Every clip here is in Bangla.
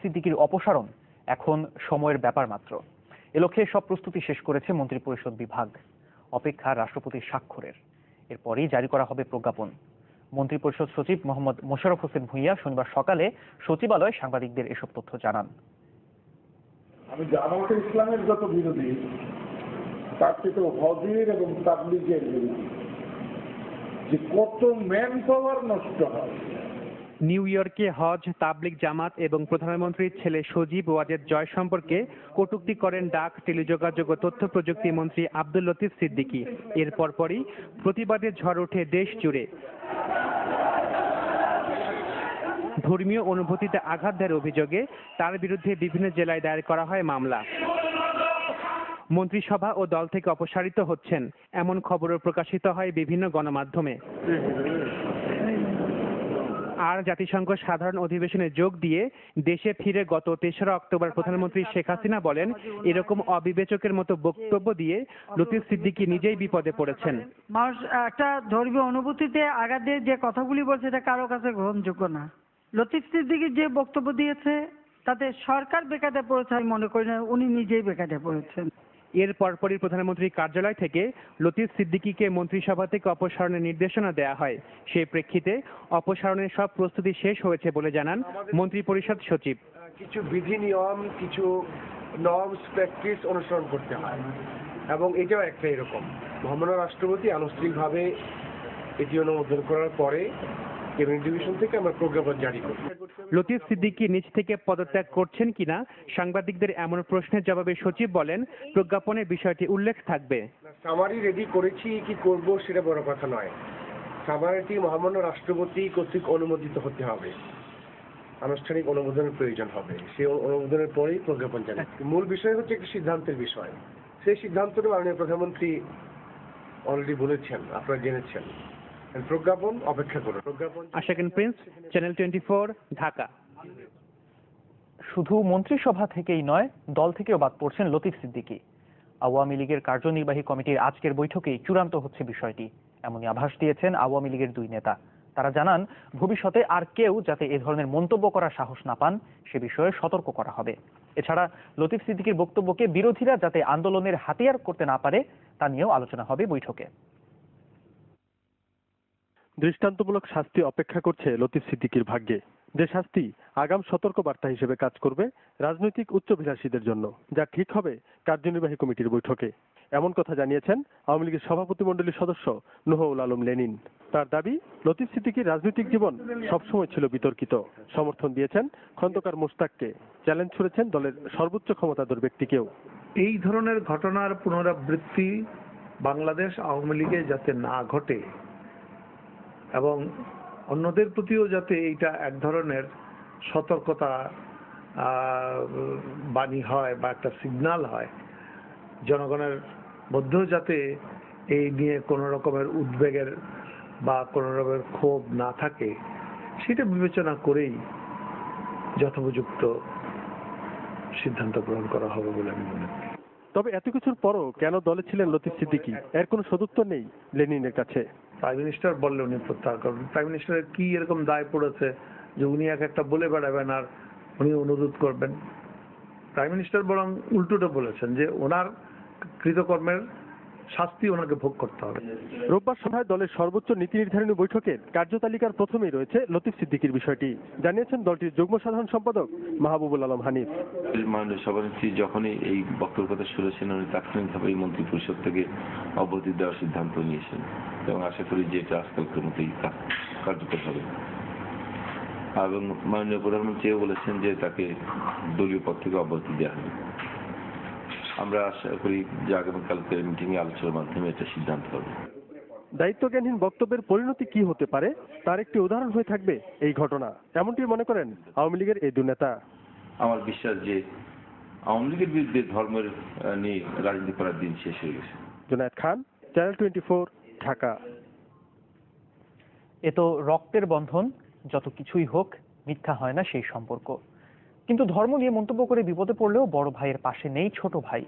সিদ্দিকীর অপসারণ এখন সময়ের ব্যাপার মাত্র। এ লক্ষ্যে সব প্রস্তুতি শেষ করেছে মন্ত্রিপরিষদ বিভাগ। অপেক্ষা রাষ্ট্রপতির স্বাক্ষরের। এরপরই জারি করা হবে প্রজ্ঞাপন। মন্ত্রিপরিষদ সচিব মোহাম্মদ মোশাররফ হোসেন ভূঁইয়া শনিবার সকালে সচিবালয়ে সাংবাদিকদের এসব তথ্য জানান। আমি জামায়াতে ইসলামের যত বিরোধী তার থেকে হজের এবং তাবলীগের বিরোধী, যে কত ম্যান পাওয়ার নষ্ট হয়। নিউ ইয়র্কে হজ, তাবলিগ জামাত এবং প্রধানমন্ত্রীর ছেলে সজীব ওয়াজেদ জয় সম্পর্কে কটূক্তি করেন ডাক, টেলিযোগাযোগ ও তথ্য প্রযুক্তি মন্ত্রী আব্দুল লতিফ সিদ্দিকী। এর পরপরই প্রতিবাদের ঝড় ওঠে দেশ জুড়ে। ধর্মীয় অনুভূতিতে আঘাত দেওয়ার অভিযোগে তার বিরুদ্ধে বিভিন্ন জেলায় দায়ের করা হয় মামলা। মন্ত্রিসভা ও দল থেকে অপসারিত হচ্ছেন এমন খবরও প্রকাশিত হয় বিভিন্ন গণমাধ্যমে। আর জাতিসংঘ সাধারণ অধিবেশনে যোগ দিয়ে দেশে ফিরে গত ৩রা অক্টোবর প্রধানমন্ত্রী শেখ হাসিনা বলেন, এরকম অবিবেচকের মতো বক্তব্য দিয়ে লতিফ সিদ্দিকী নিজেই বিপদে পড়েছেন। মানুষ একটা ধর্মীয় অনুভূতিতে আঘাত দিয়ে যে কথাগুলি বলছে এটা কারো কাছে গ্রহণযোগ্য না। লতিফ সিদ্দিকী যে বক্তব্য দিয়েছে তাতে সরকার বেকায়দা পড়েছে আমি মনে করি না, উনি নিজেই বেকায়দা পড়েছেন। এর পরপরই প্রধানমন্ত্রীর কার্যালয় থেকে লতিফ সিদ্দিকীকে মন্ত্রিসভা থেকে অপসারণের নির্দেশনা দেওয়া হয়। সেই প্রেক্ষিতে অপসারণের সব প্রস্তুতি শেষ হয়েছে বলে জানান মন্ত্রিপরিষদ সচিব। কিছু বিধি নিয়ম, কিছু নর্মস প্র্যাকটিস অনুসরণ করতে হয় এবং এটাও একটা এরকম। মহামান্য রাষ্ট্রপতি আনুষ্ঠানিকভাবে এটি অনুমোদন করার পরে ক্যাবিনেট ডিভিশন থেকে আমরা প্রজ্ঞাপন জারি করি। লতিফ সিদ্দিকী নিজ থেকে পদত্যাগ করছেন কিনা সাংবাদিকদের এমন প্রশ্নের জবাবে সচিব বলেন, প্রজ্ঞাপনে বিষয়টি উল্লেখ থাকবে। সামারি রেডি করেছি, কি করব সেটা বড় কথা নয়। সামারিটি মহামান্য রাষ্ট্রপতি কর্তৃক অনুমোদিত হতে হবে, আনুষ্ঠানিক অনুমোদনের প্রয়োজন হবে। সেই অনুমোদনের পরেই প্রজ্ঞাপন জারি। মূল বিষয় হচ্ছে একটি সিদ্ধান্তের বিষয়। সেই সিদ্ধান্তটা মাননীয় প্রধানমন্ত্রী অলরেডি বলেছেন, আপনারা জেনেছেন। প্রজ্ঞাপন অপেক্ষা করুন। আশাকিন প্রিন্স, চ্যানেল 24, ঢাকা। শুধু মন্ত্রিসভা থেকেই নয়, দল থেকেও বাদ পড়ছেন লতিফ সিদ্দিকী। আওয়ামী লীগের কার্যনির্বাহী কমিটির আজকের বৈঠকেই চূড়ান্ত হচ্ছে বিষয়টি, এমনই আভাস দিয়েছেন আওয়ামী লীগের দুই নেতা। তারা জানান, ভবিষ্যতে আর কেউ যাতে এ ধরনের মন্তব্য করার সাহস না পান সে বিষয়ে সতর্ক করা হবে। এছাড়া লতিফ সিদ্দিকীর বক্তব্যকে বিরোধীরা যাতে আন্দোলনের হাতিয়ার করতে না পারে তা নিয়েও আলোচনা হবে বৈঠকে। দৃষ্টান্তমূলক শাস্তি অপেক্ষা করছে লতিফ সিদ্দিকীর ভাগ্যে। যে শাস্তি আগাম সতর্কবার্তা হিসেবে কাজ করবে রাজনৈতিক উচ্চাভিলাষীদের জন্য, যা ঠিক হবে কার্যনির্বাহী কমিটির বৈঠকে। এমন কথা জানিয়েছেন আওয়ামী লীগের সভাপতিমণ্ডলীর সদস্য নুহউল আলম লেনিন। তার দাবি, লতিফ সিদ্দিকীর রাজনৈতিক জীবন সবসময় ছিল বিতর্কিত। সমর্থন দিয়েছেন খন্দকার মোশতাককে, চ্যালেঞ্জ ছুড়েছেন দলের সর্বোচ্চ ক্ষমতাধর ব্যক্তিকেও। এই ধরনের ঘটনার পুনরাবৃত্তি বাংলাদেশ আওয়ামী লীগে যাতে না ঘটে এবং অন্যদের প্রতিও যাতে এইটা এক ধরনের সতর্কতা বাণী হয় বা একটা সিগন্যাল হয়, জনগণের মধ্যেও যাতে এই নিয়ে কোনো রকমের উদ্বেগের বা কোনো রকমের ক্ষোভ না থাকে, সেটা বিবেচনা করেই যথোপযুক্ত সিদ্ধান্ত গ্রহণ করা হবে বলে আমি মনে করি। তবে এত কিছুর পরও কেন দলে ছিলেন লতিফ সিদ্দিকী, এর কোনো সদুত্তর নেই লেনিনের কাছে। প্রাইম মিনিস্টার বললে উনি প্রত্যাহার করবেন। প্রাইম মিনিস্টারের কি এরকম দায় পড়েছে যে উনি একটা বলে বেড়াবেন আর উনি অনুরোধ করবেন? প্রাইম মিনিস্টার বরং উল্টোটা বলেছেন যে ওনার কৃতকর্মের শাস্তি ওনাকে ভোগ করতে হবে। রোববার সভায় দলের সর্বোচ্চ নীতি নির্ধারণী বৈঠকের কার্যতালিকার প্রথমেই রয়েছে লতিফ সিদ্দিকীর বিষয়টি, জানিয়েছেন দলটির যুগ্ম সাধারণ সম্পাদক মাহবুবুল আলম হানিফ। মাননীয় সভানেত্রী যখনই এই বক্তব্য কথা শুনেছেন, উনি তাৎক্ষণিকভাবে এই মন্ত্রী পরিষদ থেকে অব্যাহতি দেওয়ার সিদ্ধান্ত নিয়েছেন এবং আশা করি যে এটা আজকালকার মতোই কার্যকর হবে। এবং মাননীয় প্রধানমন্ত্রীও বলেছেন যে তাকে দলীয় পদ থেকে অব্যাহতি দেওয়া হবে। আমরা আশা করি যে আগামীকালকের মিটিং এ আলোচনার মাধ্যমে এটা সিদ্ধান্ত হবে। দায়িত্বজ্ঞানহীন বক্তব্যের পরিণতি কি হতে পারে তার একটি উদাহরণ হয়ে থাকবে এই ঘটনা, এমনটি মনে করেন আওয়ামী লীগের এই দুই নেতা। আমার বিশ্বাস যে আওয়ামী লীগের বিরুদ্ধে ধর্মের নিয়ে রাজনীতি করার দিন শেষ হয়ে গেছে। জুনায়েদ খান, চ্যানেল 24, ঢাকা। এ তো রক্তের বন্ধন, যত কিছুই হোক মিথ্যা হয় না সেই সম্পর্ক। কিন্তু ধর্ম নিয়ে মন্তব্য করে বিপদে পড়লেও বড় ভাইয়ের পাশে নেই ছোট ভাই।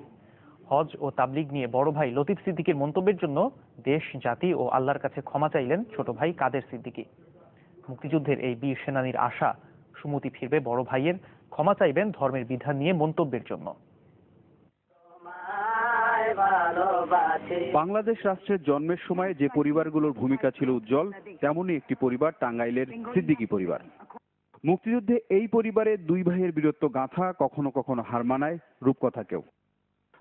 হজ ও তাবলিগ নিয়ে বড় ভাই লতিফ সিদ্দিকীর মন্তব্যের জন্য দেশ, জাতি ও আল্লাহর কাছে ক্ষমা চাইলেন ছোট ভাই কাদের সিদ্দিকী। মুক্তিযুদ্ধের এই বীর সেনানীর আশা সুমতি ফিরবে বড় ভাইয়ের ক্ষমা চাইবেন ধর্মের বিধান নিয়ে মন্তব্যের জন্য। বাংলাদেশ রাষ্ট্রের জন্মের সময় যে পরিবারগুলোর ভূমিকা ছিল উজ্জ্বল, তেমনই একটি পরিবার টাঙ্গাইলের সিদ্দিকী পরিবার। মুক্তিযুদ্ধে এই পরিবারের দুই ভাইয়ের বীরত্ব গাঁথা কখনো কখনো হার মানায় রূপকথাকেও।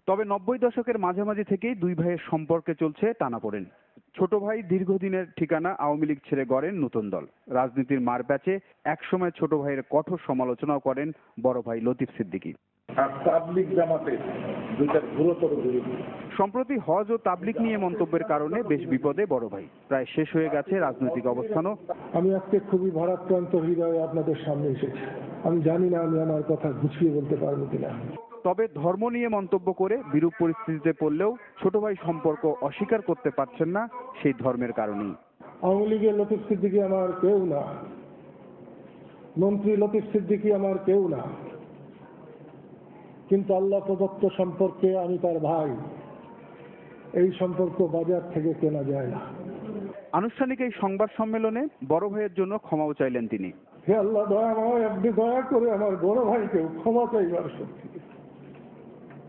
তবে 90 দশকের মাঝামাঝি থেকেই দুই ভাইয়ের সম্পর্কে চলছে টানাপোড়েন। ছোট ভাই দীর্ঘদিনের ঠিকানা আওয়ামী লীগ ছেড়ে গড়েন নতুন দল। রাজনীতির মারপ্যাচে একসময় ছোট ভাইয়ের কঠোর সমালোচনাও করেন বড় ভাই লতিফ সিদ্দিকী। আর তাবলিগ জামাতের দুইটা গুরুতর বিরোধী। সম্প্রতি হজ ও তাবলিগ নিয়ে মন্তব্যের কারণে বেশ বিপদে বড় ভাই। প্রায় শেষ হয়ে গেছে রাজনৈতিক অবস্থানও। আমি আজকে খুবই ভারাক্রান্ত হৃদয়ে আপনাদের সামনে এসেছি। আমি জানি না আমি আমার কথা গুছিয়ে বলতে পারবো কিনা। তবে ধর্ম নিয়ে মন্তব্য করে বিরূপ পরিস্থিতিতে পড়লেও ছোট ভাই সম্পর্ক অস্বীকার করতে পারছেন না সেই ধর্মের কারণেই। আওয়ামী লীগের লতিফ সিদ্দিকী আমার কেউ না, মন্ত্রী লতিফ সিদ্দিকী আমার কেউ না, কিন্তু আল্লাহ প্রদত্ত সম্পর্কে আমি তার ভাই। এই সম্পর্ক বাজার থেকে কেনা যায় না। আনুষ্ঠানিক এই সংবাদ সম্মেলনে বড় ভাইয়ের জন্য ক্ষমাও চাইলেন তিনি। হে আল্লাহ দয়াময়, আপনি দয়া করে আমার বড় ভাইকেও ক্ষমা চাইবার শক্তি,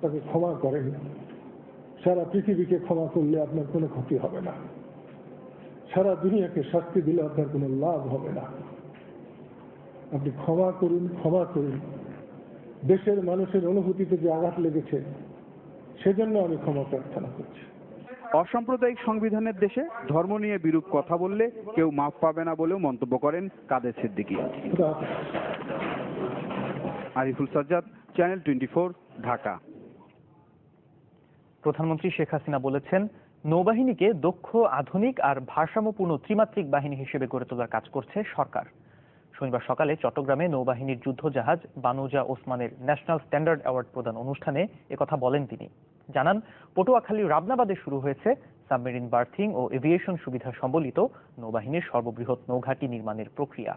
তাকে ক্ষমা করেন। সারা পৃথিবীকে ক্ষমা করলে আপনার কোনো ক্ষতি হবে না, সারা দুনিয়াকে শাস্তি দিলে আপনার কোনো লাভ হবে না। আপনি ক্ষমা করুন, ক্ষমা করুন। দেশের মানুষের অনুভূতিতে যে আঘাত লেগেছে সেজন্য আমি ক্ষমা প্রার্থনা করছি। অসাম্প্রদায়িক সংবিধানের দেশে ধর্ম নিয়ে বিরূপ কথা বললে কেউ মাফ পাবে না বলেও মন্তব্য করেন কাদের সিদ্দিকী। আরিফুল সাজ্জাদ, চ্যানেল 24, ঢাকা। প্রধানমন্ত্রী শেখ হাসিনা বলেছেন, নৌবাহিনীকে দক্ষ, আধুনিক আর ভারসাম্যপূর্ণ ত্রিমাত্রিক বাহিনী হিসেবে গড়ে তোলার কাজ করছে সরকার। শনিবার সকালে চট্টগ্রামে নৌবাহিনীর যুদ্ধজাহাজ বানুজা ওসমানের ন্যাশনাল স্ট্যান্ডার্ড অ্যাওয়ার্ড প্রদান অনুষ্ঠানে একথা বলেন তিনি। জানান, পটুয়াখালীর রাবনাবাদে শুরু হয়েছে সাবমেরিন বার্থিং ও এভিয়েশন সুবিধা সম্বলিত নৌবাহিনীর সর্ববৃহৎ নৌঘাঁটি নির্মাণের প্রক্রিয়া।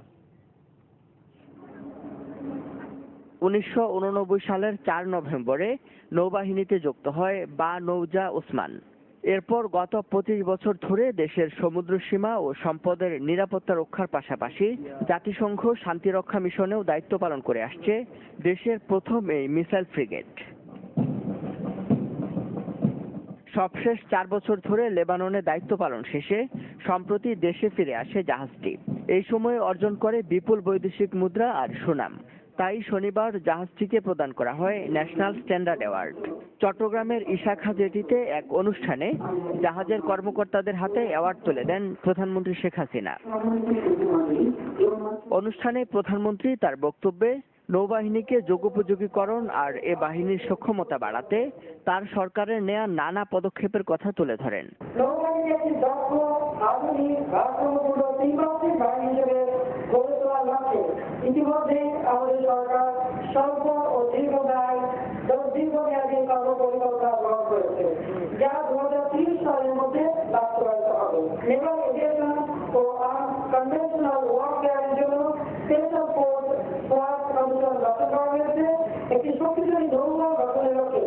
1989 সালের 4 নভেম্বরে নৌবাহিনীতে যুক্ত হয় বানৌজা ওসমান। এরপর গত 25 বছর ধরে দেশের সমুদ্র সীমা ও সম্পদের নিরাপত্তা রক্ষার পাশাপাশি জাতিসংঘ শান্তিরক্ষা মিশনেও দায়িত্ব পালন করে আসছে দেশের প্রথম এই মিসাইল ফ্রিগেট। সবশেষ 4 বছর ধরে লেবাননে দায়িত্ব পালন শেষে সম্প্রতি দেশে ফিরে আসে জাহাজটি। এই সময়ে অর্জন করে বিপুল বৈদেশিক মুদ্রা আর সুনাম। তাই শনিবার জাহাজটিকে প্রদান করা হয় ন্যাশনাল স্ট্যান্ডার্ড অ্যাওয়ার্ড। চট্টগ্রামের ইশাখা জেটিতে এক অনুষ্ঠানে জাহাজের কর্মকর্তাদের হাতে অ্যাওয়ার্ড তুলে দেন প্রধানমন্ত্রী শেখ হাসিনা। অনুষ্ঠানে প্রধানমন্ত্রী তার বক্তব্যে নৌবাহিনীকে যুগোপযোগীকরণ আর এ বাহিনীর সক্ষমতা বাড়াতে তার সরকারের নেয়া নানা পদক্ষেপের কথা তুলে ধরেন। ইতিমধ্যে আমাদের সরকার স্বল্প ও দীর্ঘমেয়াদী কর্মপরিকল্পনা গ্রহণ করেছে, যা 2030 সালের মধ্যে বাস্তবায়িত হবে। নেভাল এভিয়েশন ও কনভেনশনাল ওয়ারফেয়ারের জন্য স্পেশাল ফোর্স কমিশন গঠন করা হয়েছে। একটি শক্তিশালী নৌবহর গঠনের লক্ষ্যে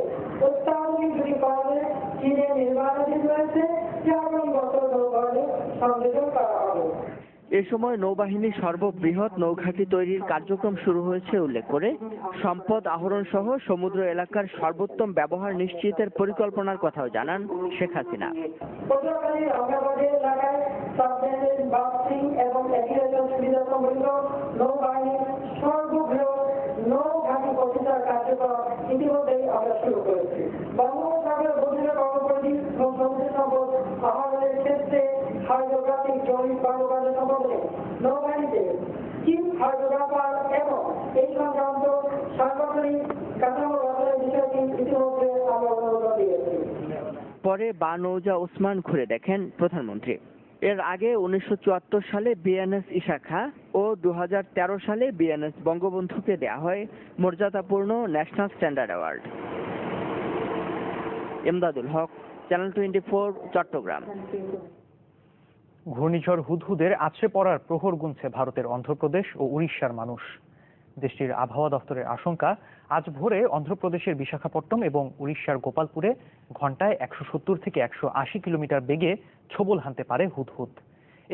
অত্যাধুনিক দুটি কর্মে চীনে নির্মাণাধীন রয়েছে, যা আগামী বছর নৌবহরে সংযোজন করা হবে। এ সময় নৌবাহিনীর সর্ববৃহৎ নৌঘাঁটি তৈরির কার্যক্রম শুরু হয়েছে উল্লেখ করে সম্পদ আহরণ সহ সমুদ্র এলাকার সর্বোত্তম ব্যবহার নিশ্চিতের পরিকল্পনার কথাও জানান শেখ হাসিনা। পটুয়াখালীর রাবনাবাদ এলাকায় সাবমেরিন বার্থিং এবং এভিয়েশন সুবিধা সম্বলিত নৌবাহিনীর সর্ববৃহৎ নৌঘাঁটি প্রতিষ্ঠার কার্যক্রম ইতিমধ্যেই আমরা শুরু করেছি। বঙ্গোপসাগরের গভীর কর্মপরিধি এবং সমুদ্র সম্পদ আহরণের ক্ষেত্রে হাইড্রোগ্রাফিক জরিপ কর্মকাণ্ড সম্বন্ধে নৌবাহিনীতে চিফ হাইড্রোগ্রাফার এবং এই সংক্রান্ত সাংগঠনিক কাঠামো গঠনের বিষয়টি ইতিমধ্যে আমরা অনুমোদন দিয়েছি। পরে বানৌজা ওসমান ঘুরে দেখেন প্রধানমন্ত্রী। এর আগে 1974 সালে বিএনএস ইশাখা ও 2013 সালে বিএনএস বঙ্গবন্ধুকে দেয়া হয় মর্যাদাপূর্ণ ন্যাশনাল স্ট্যান্ডার্ড অ্যাওয়ার্ড। ইমদাদুল হক, চ্যানেল 24, চট্টগ্রাম। ঘূর্ণিঝড় হুদহুদের আছড়ে পড়ার প্রহর গুনছে ভারতের অন্ধ্রপ্রদেশ ও উড়িষ্যার মানুষ। দেশটির আবহাওয়া দফতরের আশঙ্কা, আজ ভোরে অন্ধ্রপ্রদেশের বিশাখাপট্টনম এবং উড়িষ্যার গোপালপুরে ঘন্টায় 170 থেকে 180 কিলোমিটার বেগে ছোবল হানতে পারে হুদহুদ।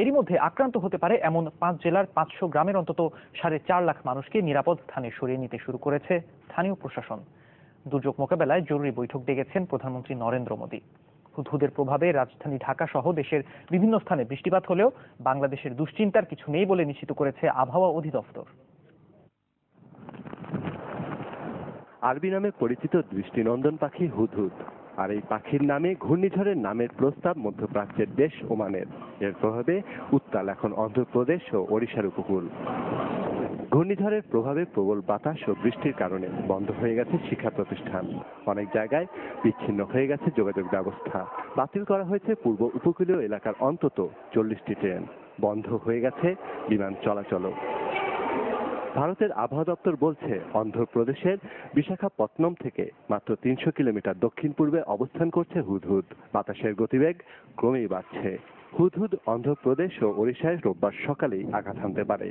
এরই মধ্যে আক্রান্ত হতে পারে এমন 5 জেলার 500 গ্রামের অন্তত 4.5 লাখ মানুষকে নিরাপদ স্থানে সরিয়ে নিতে শুরু করেছে স্থানীয় প্রশাসন। দুর্যোগ মোকাবেলায় জরুরি বৈঠক ডেকেছেন প্রধানমন্ত্রী নরেন্দ্র মোদী। হুদহুদের প্রভাবে রাজধানী ঢাকা সহ দেশের বিভিন্ন স্থানে বৃষ্টিপাত হলেও বাংলাদেশের দুশ্চিন্তার কিছু নেই বলে নিশ্চিত করেছে আবহাওয়া অধিদপ্তর। আরবি নামে পরিচিত দৃষ্টিনন্দন পাখি হুদহুদ, আর এই পাখির নামে ঘূর্ণিঝড়ের নামের প্রস্তাব মধ্যপ্রাচ্যের দেশ ওমানের। এর প্রভাবে উত্তাল এখন অন্ধ্রপ্রদেশ ও ওড়িশার উপকূল। ঘূর্ণিঝড়ের প্রভাবে প্রবল বাতাস ও বৃষ্টির কারণে বন্ধ হয়ে গেছে শিক্ষা প্রতিষ্ঠান, অনেক জায়গায় বিচ্ছিন্ন হয়ে গেছে যোগাযোগ ব্যবস্থা। বাতিল করা হয়েছে পূর্ব উপকূলীয় এলাকার অন্তত 40টি ট্রেন, বন্ধ হয়ে গেছে বিমান চলাচলও। ভারতের আবহাওয়া দপ্তর বলছে, অন্ধ্রপ্রদেশের বিশাখাপত্তনম থেকে মাত্র 300 কিলোমিটার দক্ষিণ পূর্বে অবস্থান করছে হুদহুদ। বাতাসের গতিবেগ ক্রমেই বাড়ছে। হুদহুদ অন্ধ্রপ্রদেশ ও ওড়িশায় রোববার সকালেই আঘাত হানতে পারে।